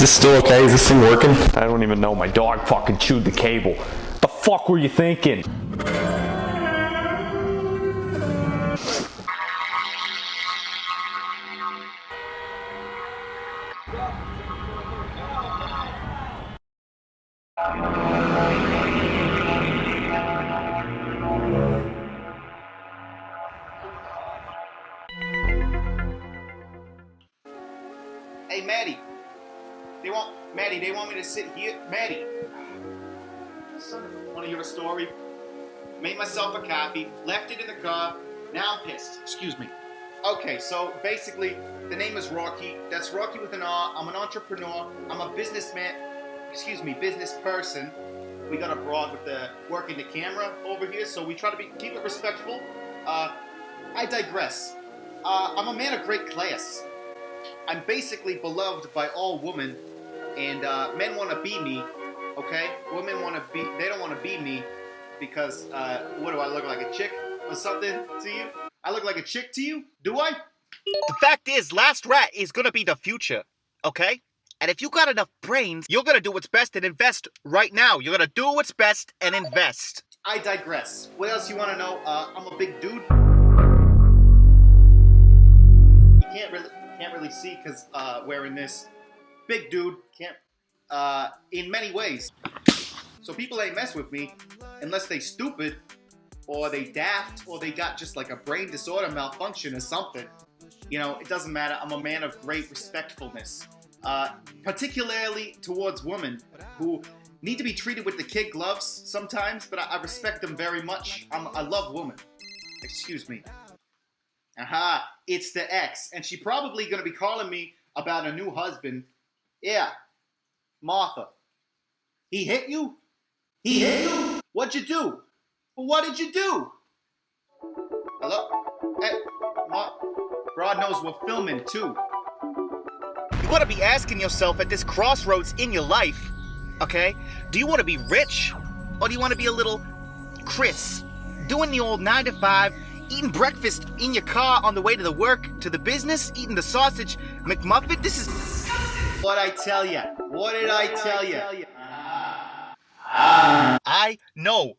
this still okay? Is this thing working? I don't even know. My dog fucking chewed the cable. The fuck were you thinking? Hey, Maddie. They want me to sit here. Maddie. Want to hear a story? Made myself a coffee, left it in the car. Now I'm pissed. Excuse me. Okay, so basically, the name is Rocky. That's Rocky with an R. I'm an entrepreneur. I'm a businessman. Business person. We got a broad with the working the camera over here, so we try to keep it respectful. I digress. I'm a man of great class. I'm basically beloved by all women, and men want to be me, okay? Women they don't want to be me because, what do I look like, a chick or something to you? I look like a chick to you? Do I? The fact is, Last Rat is gonna be the future, okay? And if you got enough brains, you're gonna do what's best and invest right now. You're gonna do what's best and invest. I digress. What else you want to know? I'm a big dude. You can't really see because wearing this. Big dude, can't, in many ways. So people ain't mess with me unless they stupid, or they daft, or they got just like a brain disorder malfunction or something. You know, it doesn't matter. I'm a man of great respectfulness, particularly towards women who need to be treated with the kid gloves sometimes, but I respect them very much. I love women. Excuse me. Aha, it's the ex, and she probably gonna be calling me about a new husband. Yeah, Martha. He hit you? He hit you? What'd you do? What did you do? Hello? Hey, Broad knows we're filming too. You gotta be asking yourself at this crossroads in your life, okay? Do you want to be rich, or do you want to be a little Chris, doing the old 9 to 5, eating breakfast in your car on the way to the work, to the business, eating the sausage McMuffin? This is disgusting. What'd I tell ya? What did I tell ya? I know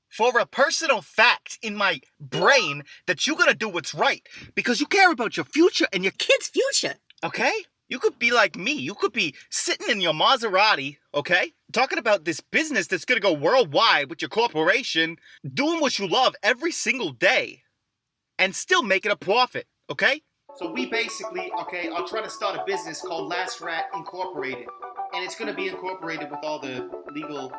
for a personal fact in my brain that you're gonna do what's right because you care about your future and your kids' future, okay? You could be like me. You could be sitting in your Maserati, okay? Talking about this business that's gonna go worldwide with your corporation, doing what you love every single day, and still making a profit, okay? So we basically, okay, I'll try to start a business called Last Rat Incorporated. And it's going to be incorporated with all the legal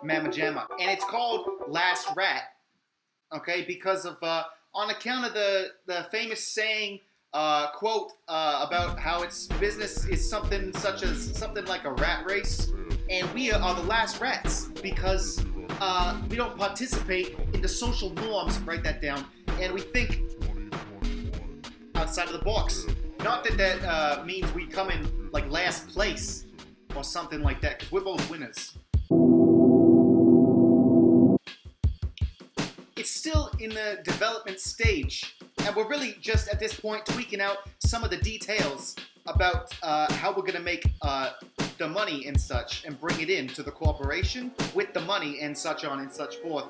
mamma jamma. And it's called Last Rat, okay, because of, on account of the famous saying, quote, about how its business is something like a rat race. And we are the last rats because we don't participate in the social norms, write that down, and we think outside of the box. Not that that means we come in like last place or something like that, because we're both winners. It's still in the development stage, and we're really just at this point tweaking out some of the details about how we're gonna make the money and such, and bring it in to the corporation with the money and such on and such forth.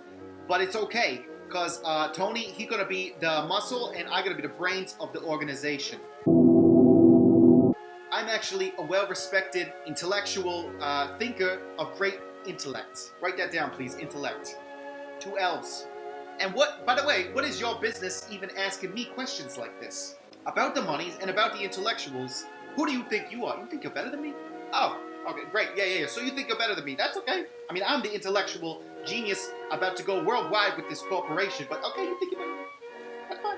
But it's okay, because Tony, he's gonna be the muscle, and I'm gonna be the brains of the organization. I'm actually a well-respected intellectual thinker of great intellect. Write that down, please. Intellect. 2 L's. And what, by the way, what is your business even asking me questions like this? About the monies and about the intellectuals, who do you think you are? You think you're better than me? Oh, okay, great. Yeah. So you think you're better than me. That's okay. I mean, I'm the intellectual genius about to go worldwide with this corporation, but okay, you think you're better than me. That's fine.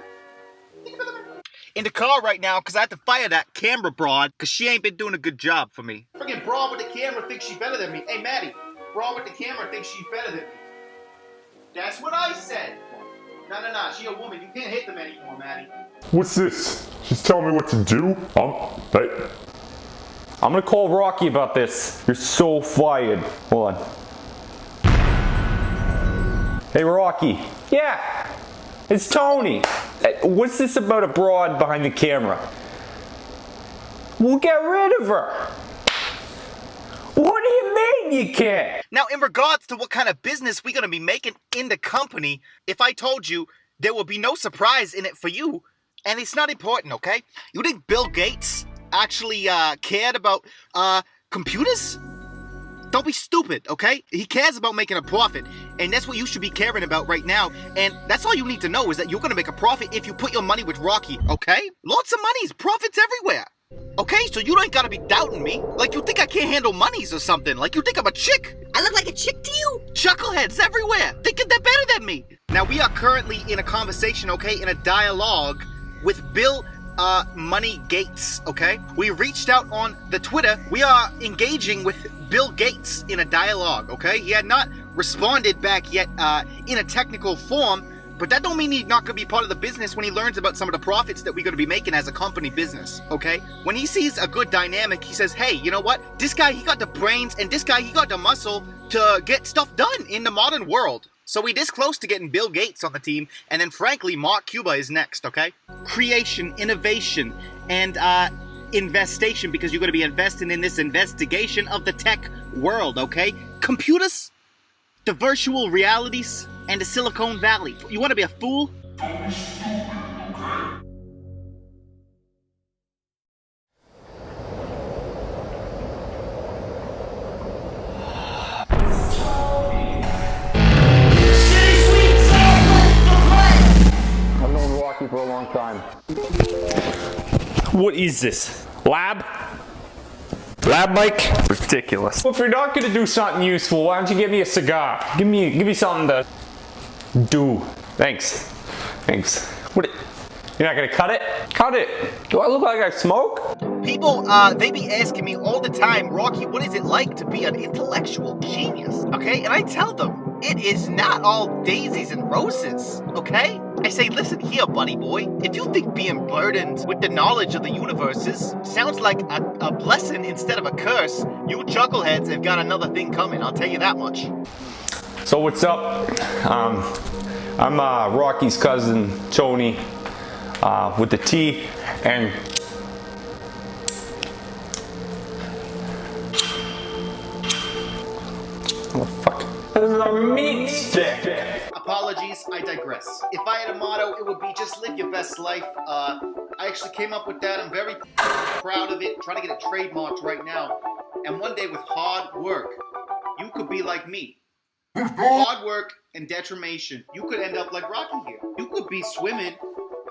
You think you're better than me. In the car right now because I had to fire that camera broad because she ain't been doing a good job for me. Friggin' broad with the camera thinks she's better than me. Hey, Maddie, broad with the camera thinks she's better than me. That's what I said. No, she a woman. You can't hit them anymore, Maddie. What's this? She's telling me what to do? Hey. I'm gonna call Rocky about this. You're so fired. Hold on. Hey, Rocky. Yeah, it's Tony. What's this about a broad behind the camera? We'll get rid of her. What do you mean you can't? Now, in regards to what kind of business we're gonna be making in the company, if I told you, there will be no surprise in it for you, and it's not important, okay? You think Bill Gates actually cared about computers? Don't be stupid, okay? He cares about making a profit, and that's what you should be caring about right now. And that's all you need to know is that you're gonna make a profit if you put your money with Rocky, okay? Lots of monies, profits everywhere. Okay, so you ain't gotta be doubting me. Like you think I can't handle monies or something. Like you think I'm a chick. I look like a chick to you? Chuckleheads everywhere, thinking they're better than me. Now we are currently in a conversation, okay, in a dialogue with Bill Money Gates, okay? We reached out on the Twitter. We are engaging with Bill Gates in a dialogue, okay? He had not responded back yet in a technical form, but that don't mean he's not gonna be part of the business when he learns about some of the profits that we're gonna be making as a company business, okay? When he sees a good dynamic, he says, hey, you know what? This guy, he got the brains, and this guy, he got the muscle to get stuff done in the modern world. So we this close to getting Bill Gates on the team, and then frankly, Mark Cuba is next, okay? Creation, innovation, and investation, because you're gonna be investing in this investigation of the tech world, okay? Computers, the virtual realities, and the Silicon Valley. You wanna be a fool? I've known Rocky for a long time. What is this? Lab? Lab mic? Ridiculous. Well, if you're not gonna do something useful, why don't you give me a cigar? Give me something to do. Thanks. Thanks. What? You're not gonna cut it? Cut it. Do I look like I smoke? People, they be asking me all the time, Rocky, what is it like to be an intellectual genius? Okay, and I tell them, it is not all daisies and roses, okay? I say, listen here, buddy boy, if you think being burdened with the knowledge of the universes sounds like a blessing instead of a curse, you chuckleheads have got another thing coming, I'll tell you that much. So what's up? I'm Rocky's cousin, Tony, with the T, and what the fuck? This is a meat stick! Apologies, I digress. If I had a motto, it would be just live your best life. I actually came up with that. I'm very proud of it. Trying to get it trademarked right now. And one day with hard work, you could be like me. Hard work and determination. You could end up like Rocky here. You could be swimming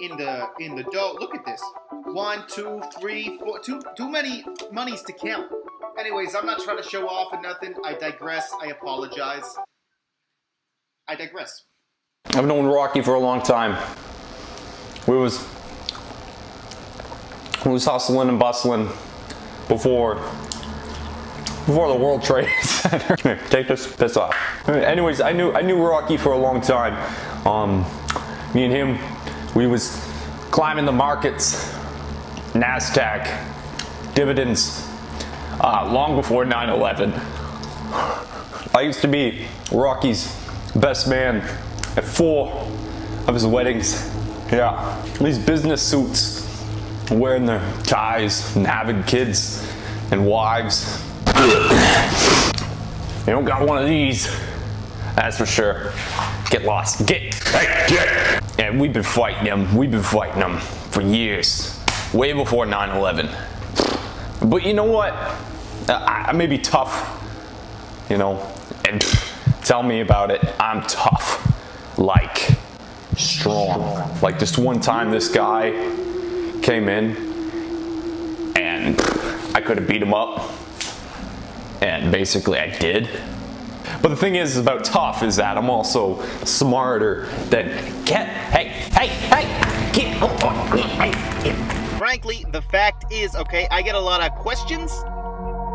in the dough. Look at this. 1, 2, 3, 4. Too many monies to count. Anyways, I'm not trying to show off or nothing. I digress. I apologize. I digress. I've known Rocky for a long time. We was hustling and bustling before the World Trade Center. Here, take this piss off. Anyways, I knew Rocky for a long time. Me and him, we was climbing the markets, NASDAQ, dividends, long before 9/11. I used to be Rocky's best man at 4 of his weddings. Yeah, these business suits, wearing their ties, and having kids and wives. You don't got one of these, that's for sure. Get lost. Get. And we've been fighting them. For years, way before 9/11. But you know what? I may be tough, you know, and tell me about it. I'm tough, like strong. Like this one time, this guy came in, and I could have beat him up, and basically I did. But the thing is about tough is that I'm also smarter than get. Frankly, the fact is, okay, I get a lot of questions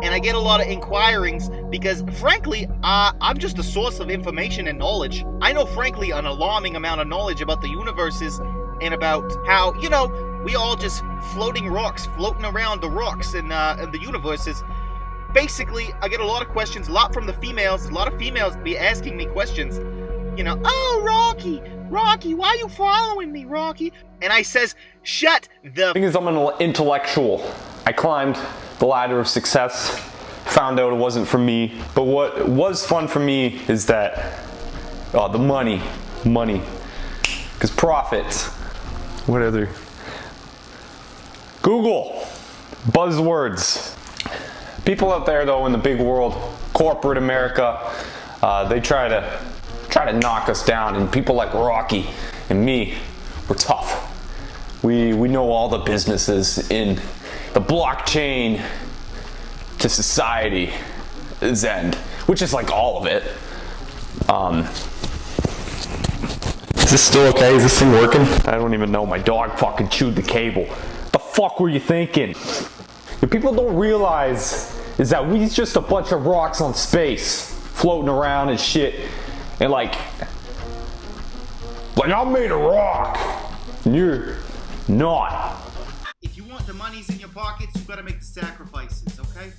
and I get a lot of inquirings because, frankly, I'm just a source of information and knowledge. I know, frankly, an alarming amount of knowledge about the universes and about how, you know, we all just floating around the rocks in the universes. Basically, I get a lot of questions, a lot from the females. A lot of females be asking me questions. You know, oh, Rocky, why are you following me, Rocky? And I says, shut the... The thing is, I'm an intellectual. I climbed the ladder of success found out it wasn't for me. But what was fun for me is that, the money. Because profits. What other? Google. Buzzwords. People out there though in the big world, corporate America, they try to knock us down, and people like Rocky and me, we're tough. We know all the businesses in the blockchain to society end, which is like all of it. Is this still okay? Is this thing working? I don't even know. My dog fucking chewed the cable. The fuck were you thinking? What people don't realize is that we's just a bunch of rocks on space floating around and shit. And like I'm made of rock. And you're not. If you want the monies in your pockets, you gotta make the sacrifices, okay?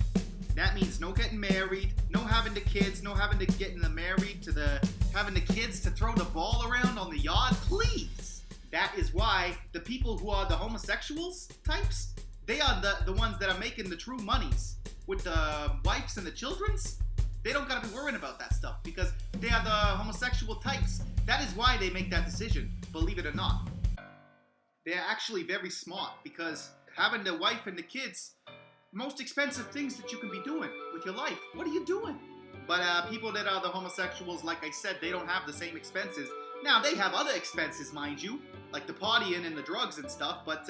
That means no getting married, no having the kids, no having to getting married to having the kids to throw the ball around on the yard, please. That is why the people who are the homosexuals types, they are the ones that are making the true monies with the wives and the children's. They don't gotta be worrying about that stuff because they are the homosexual types. That is why they make that decision, believe it or not. They're actually very smart because having the wife and the kids, most expensive things that you can be doing with your life. What are you doing? But people that are the homosexuals, like I said, they don't have the same expenses. Now, they have other expenses, mind you, like the partying and the drugs and stuff, but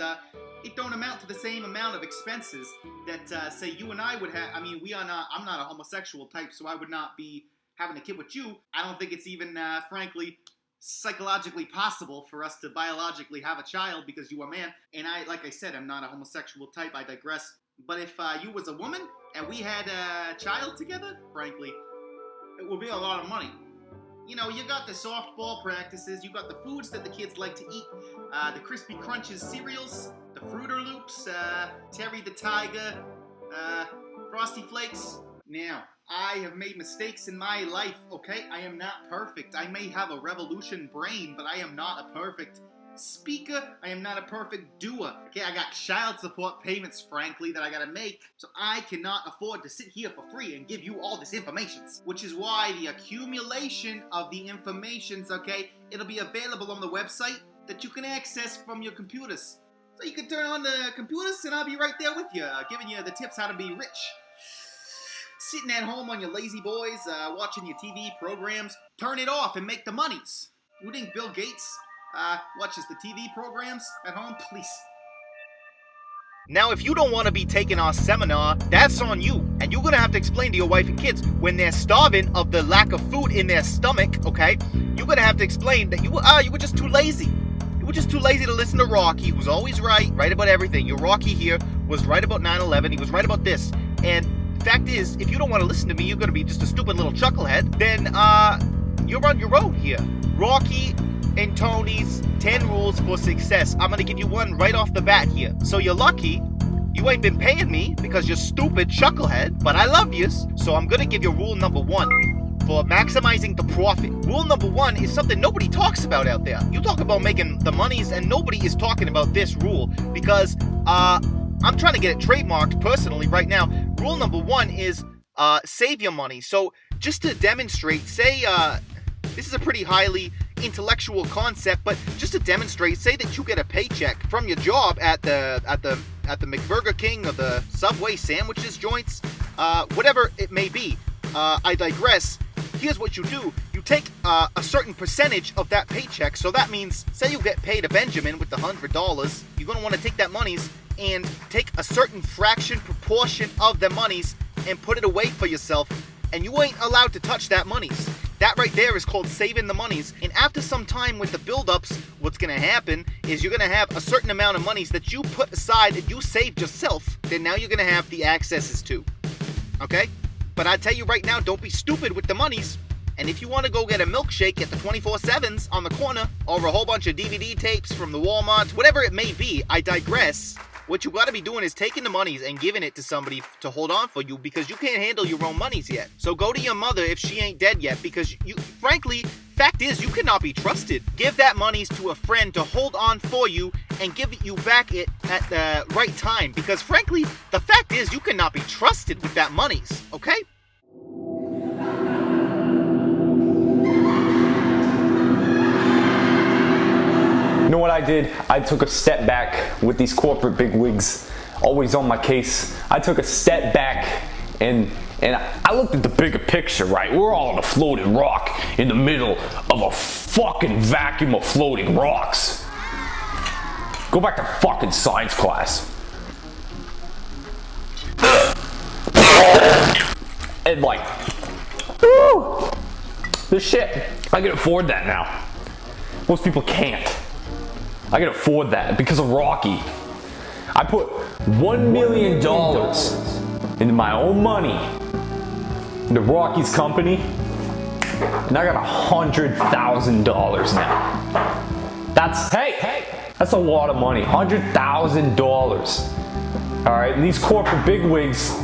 it don't amount to the same amount of expenses that, say, you and I would have. I mean, I'm not a homosexual type, so I would not be having a kid with you. I don't think it's even, frankly, psychologically possible for us to biologically have a child because you are a man. And like I said, I'm not a homosexual type. I digress. But if you was a woman and we had a child together, frankly, it would be a lot of money. You know, you got the softball practices, you got the foods that the kids like to eat, the Crispy Crunches cereals, the Fruiter Loops, Terry the Tiger, Frosty Flakes. Now, I have made mistakes in my life, okay? I am not perfect. I may have a revolution brain, but I am not a perfect speaker. I am not a perfect doer. Okay, I got child support payments, frankly, that I gotta make. So I cannot afford to sit here for free and give you all this information. Which is why the accumulation of the informations, okay, it'll be available on the website that you can access from your computers. So you can turn on the computers and I'll be right there with you, giving you the tips how to be rich. Sitting at home on your lazy boys, watching your TV programs, turn it off and make the monies. You think Bill Gates watches the TV programs at home? Please. Now, if you don't want to be taking our seminar, that's on you. And you're going to have to explain to your wife and kids when they're starving of the lack of food in their stomach, okay? You're going to have to explain that you were just too lazy. You were just too lazy to listen to Rocky, who's always right about everything. Your Rocky here was right about 9/11. He was right about this. And the fact is, if you don't want to listen to me, you're going to be just a stupid little chucklehead, then you're on your own here. Rocky and Tony's 10 rules for success. I'm going to give you one right off the bat here. So you're lucky you ain't been paying me because you're stupid chucklehead, but I love yous. So I'm going to give you rule number 1 for maximizing the profit. Rule number 1 is something nobody talks about out there. You talk about making the monies and nobody is talking about this rule because I'm trying to get it trademarked personally right now. Rule number 1 is save your money. So just to demonstrate, say this is a pretty highly intellectual concept, but just to demonstrate, say that you get a paycheck from your job at the McBurger King or the Subway sandwiches joints, whatever it may be. I digress. Here's what you do. You take a certain percentage of that paycheck. So that means, say you get paid a Benjamin with the $100, you're going to want to take that monies and take a certain proportion of the monies and put it away for yourself. And you ain't allowed to touch that monies. That right there is called saving the monies. And after some time with the buildups, what's going to happen is you're going to have a certain amount of monies that you put aside and you saved yourself. Then now you're going to have the accesses to. Okay? But I tell you right now, don't be stupid with the monies. And if you want to go get a milkshake at the 24/7s on the corner, or a whole bunch of DVD tapes from the Walmarts, whatever it may be, I digress. what you gotta be doing is taking the monies and giving it to somebody to hold on for you because you can't handle your own monies yet. So go to your mother if she ain't dead yet because you, frankly, fact is you cannot be trusted. Give that monies to a friend to hold on for you and give you back it at the right time because frankly, the fact is you cannot be trusted with that monies, okay? You know what I did? I took a step back with these corporate bigwigs always on my case. I took a step back and I looked at the bigger picture, right? We're all on a floating rock in the middle of a fucking vacuum of floating rocks. Go back to fucking science class. And like, woo, this shit, I can afford that now. Most people can't. I can afford that because of Rocky. I put $1 million into my own money into Rocky's company, and I got $100,000 now. That's a lot of money. $100,000. All right, and these corporate bigwigs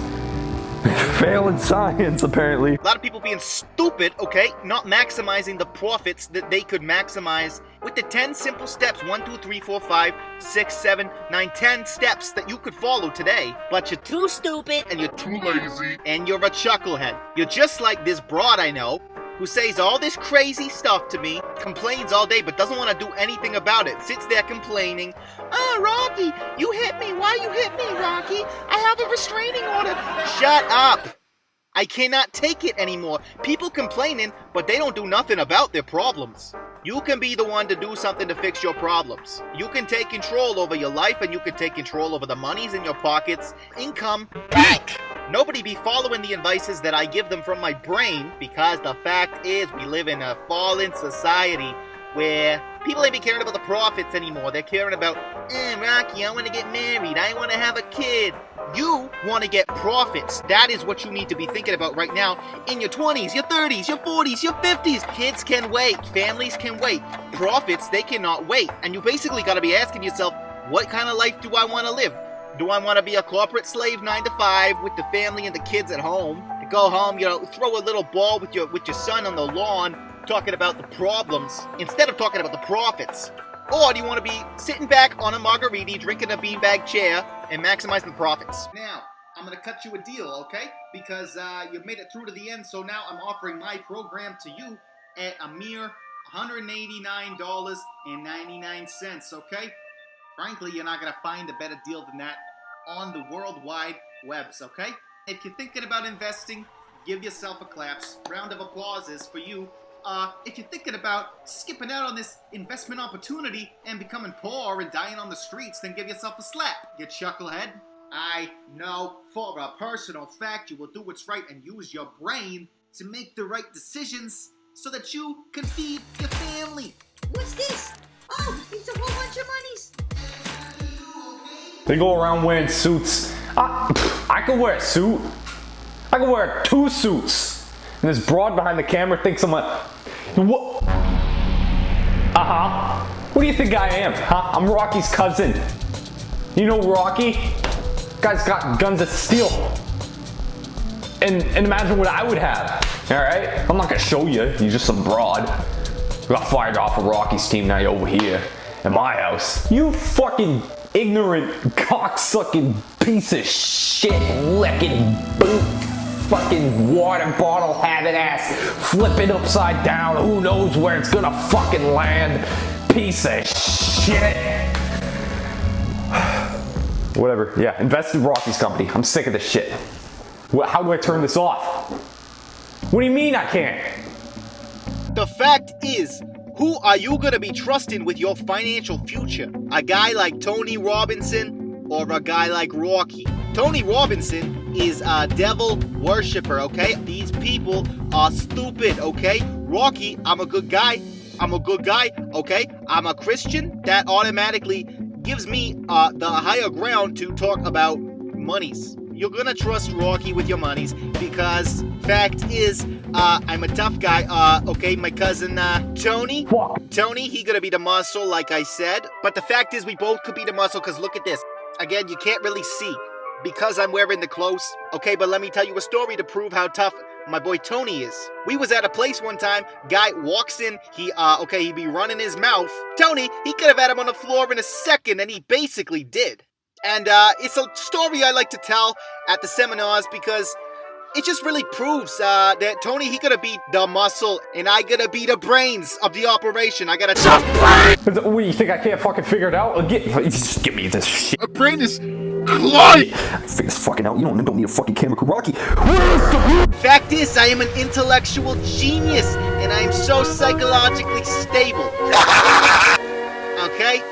fail in science apparently. A lot of people being stupid, okay? Not maximizing the profits that they could maximize with the 10 simple steps. 1, 2, 3, 4, 5, 6, 7, 9, 10 steps that you could follow today. But you're too stupid and you're too lazy and you're a chucklehead. You're just like this broad I know who says all this crazy stuff to me, complains all day but doesn't want to do anything about it. Sits there complaining, "Oh, Rocky, you hit me. Why you hit me, Rocky? I have a restraining order." Shut up. I cannot take it anymore. People complaining, but they don't do nothing about their problems. You can be the one to do something to fix your problems. You can take control over your life and you can take control over the monies in your pockets. Income, bank. Nobody be following the advices that I give them from my brain because the fact is we live in a fallen society where people ain't be caring about the profits anymore. They're caring about, Rocky, I want to get married. I want to have a kid. You want to get profits. That is what you need to be thinking about right now in your 20s, your 30s, your 40s, your 50s. Kids can wait. Families can wait. Profits, they cannot wait. And you basically got to be asking yourself, what kind of life do I want to live? Do I want to be a corporate slave 9 to 5 with the family and the kids at home? To go home, throw a little ball with your son on the lawn talking about the problems instead of talking about the profits? Or do you want to be sitting back on a margarita, drinking a beanbag chair, and maximizing the profits? Now, I'm going to cut you a deal, okay? Because you've made it through to the end, so now I'm offering my program to you at a mere $189.99, okay? Frankly, you're not going to find a better deal than that on the World Wide Webs, okay? If you're thinking about investing, give yourself a claps. Round of applause is for you. If you're thinking about skipping out on this investment opportunity and becoming poor and dying on the streets, then give yourself a slap, you chucklehead. I know for a personal fact you will do what's right and use your brain to make the right decisions so that you can feed your family. What's this? Oh, it's a whole bunch of monies. They go around wearing suits. I could wear a suit. I could wear 2 suits. And this broad behind the camera thinks I'm what? What do you think I am? I'm Rocky's cousin. You know Rocky? Guy's got guns of steel. And imagine what I would have. Alright? I'm not gonna show you. You're just some broad. Got fired off of Rocky's team, now you're over here at my house. You fucking ignorant, cocksucking piece of shit, licking boot, fucking water bottle having ass, flipping upside down, who knows where it's gonna fucking land, piece of shit. Whatever, yeah, invest in Rocky's company. I'm sick of this shit. How do I turn this off? What do you mean I can't? The fact is, who are you going to be trusting with your financial future? A guy like Tony Robinson or a guy like Rocky? Tony Robinson is a devil worshiper, okay? These people are stupid, okay? Rocky, I'm a good guy. Okay? I'm a Christian. That automatically gives me the higher ground to talk about monies. You're gonna trust Rocky with your monies because fact is, I'm a tough guy. Okay, my cousin Tony. Tony, he gonna be the muscle, like I said. But the fact is, we both could be the muscle because look at this. Again, you can't really see because I'm wearing the clothes. Okay, but let me tell you a story to prove how tough my boy Tony is. We was at a place one time, guy walks in, he be running his mouth. Tony, he could have had him on the floor in a second, and he basically did. And it's a story I like to tell at the seminars because it just really proves that Tony, he gonna be the muscle, and I gonna be the brains of the operation. I gotta talk. What, you think I can't fucking figure it out? Just give me this shit. My brain is clogged. Figure this fucking out. You don't need a fucking camera karate. Fact is, I am an intellectual genius, and I am so psychologically stable. Okay?